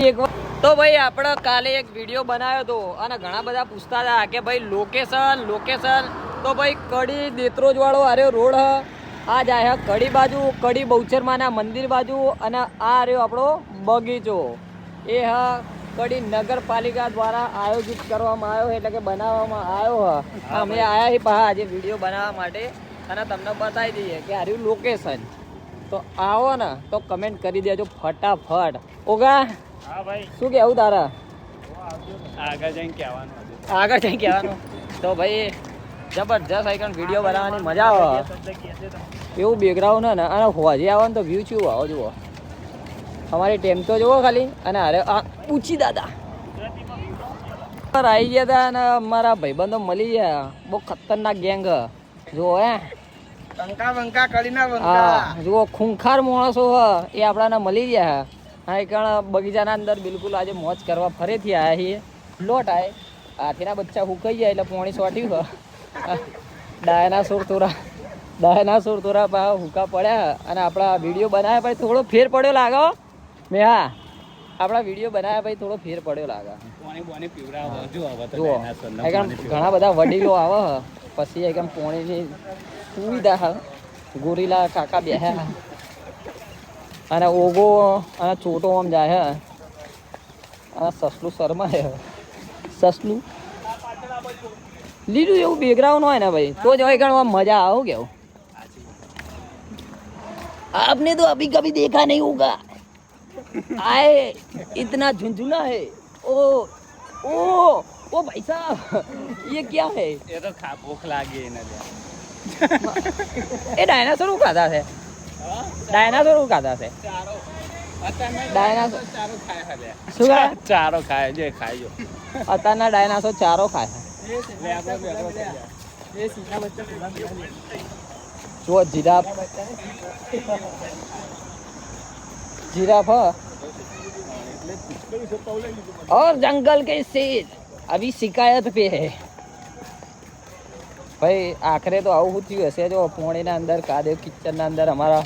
તો ભાઈ આપણે કાલે એક વિડીયો બનાવ્યો હતો અને ઘણા બધા પૂછતા હતા કે ભાઈ લોકેશન તો ભાઈ કડી દેત્રોજ વાળો આર્યો રોડ આ જાય કડી બાજુ કડી બહુચરમાના મંદિર બાજુ અને આ આર્યો આપણો બગીચો એ કડી નગરપાલિકા દ્વારા આયોજિત કરવામાં આવ્યો એટલે કે બનાવવામાં આવ્યો અમે આવ્યા છીએ આજે વિડીયો બનાવવા માટે અને તમને બતાવી દઈએ કે આર્યું લોકેશન તો આવો ને તો કમેન્ટ કરી દેજો ફટાફટ ઓગા હા ભાઈ શું કેવું તારા આગળ જઈને કહેવાનું તો ભાઈ જબરજસ્ત આઈકન વિડીયો બનાવવાની મજા આવે એવું બેકગ્રાઉન્ડ ને અને હોજી આવે ને તો વ્યૂ ચેવું આવો જુઓ અમારી ટેમ તો જુઓ ખાલી અને અરે આ ઊંચી દાદા આવી ગયા હતા અને અમારા ભાઈબંધો મળી ગયા બહુ ખતરનાક ગેંગ જુઓ જુઓ ખૂંખાર માણસો એ આપણાને મળી ગયા હા એ કારણ બગીચાના અંદર બિલકુલ આજે મોજ કરવા ફરેથી આવ્યા છીએ લોટ આય હાથીના બચ્ચા હુકાઈ જાય એટલે પોણી સોટ્યું ડાયનાસોર તોરા પા હુકા પડ્યા અને આપણા વિડીયો બનાવ્યા પછી થોડો ફેર પડ્યો લાગે મેં હા આપણા વિડીયો બનાવ્યા પછી થોડો ફેર પડ્યો લાગે જુઓ ઘણા બધા વડીલો આવે પછી એકદમ પોણીની સુવિધા ગોરીલા કાકા બેહ્યા અને ઓગો અને છોટો આમ જાય અને સસલું શરમાય સસલું લીલું એવું બેકગ્રાઉન્ડ હોય ને ભાઈ તો જ હોય મજા આવો કેવું आपने तो अभी कभी देखा नहीं होगा आए इतना झुंझुना है ओ ओ ओ भाई साहब ये क्या है એ તો ભૂખ લાગી એને એ ડાયનાસોર ખાતા છે ડાયનાસોર ખાતા છે ડાયનાસોર શું ખાય ચારો ખાય જે ખાય અત્યારના ડાયનાસોર ચારો ખાય જો जिराफ और जंगल के शेर अभी शिकायत पे है भाई आखिर तो आવું થયું હશે જો પોણીના અંદર કાદેવ કિચનના અંદર અમારા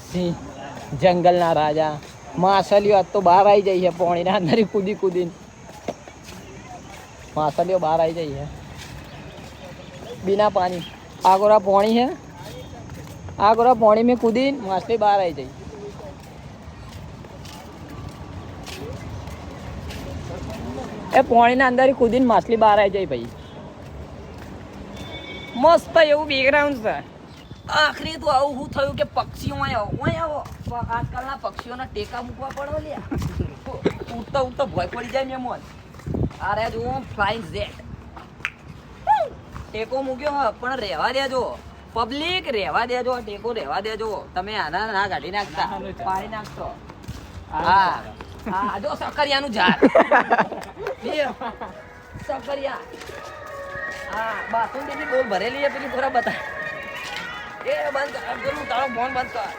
સિંહ જંગલના રાજા માછલીઓ આજ તો બહાર આવી જાય છે પોણીના અંદર કૂદીને માછલીઓ બહાર આવી જાય છે बिना पानी आगोरा पानी है आगोरा पानी में कूदी मछली बाहर आई जाए ए पानी ना अंदर कूदी मछली बाहर आई जाए भाई मस्त એવું બેકગ્રાઉન્ડ છે આખરી તો આવું હું થયું કે પક્ષીઓ આવો આજકાલના પક્ષીઓના ટેકા મૂકવા પડે લ્યા ઉડતા ભય પડી જાય મેમોન અરે જો ફ્લાઇંગ જેટ ટેકો મૂક્યો પણ રહેવા દેજો પબ્લિક રહેવા દેજો ટેકો રહેવા દેજો તમે આના ના કાઢી નાખતા પાડી નાખશો હા હા જો સકરિયાનું ઝાડ સકરિયા હા બાસુંદી બોલ ભરેલી છે પેલી પૂરા બતા એ બંધ કર તારો ફોન બંધ કર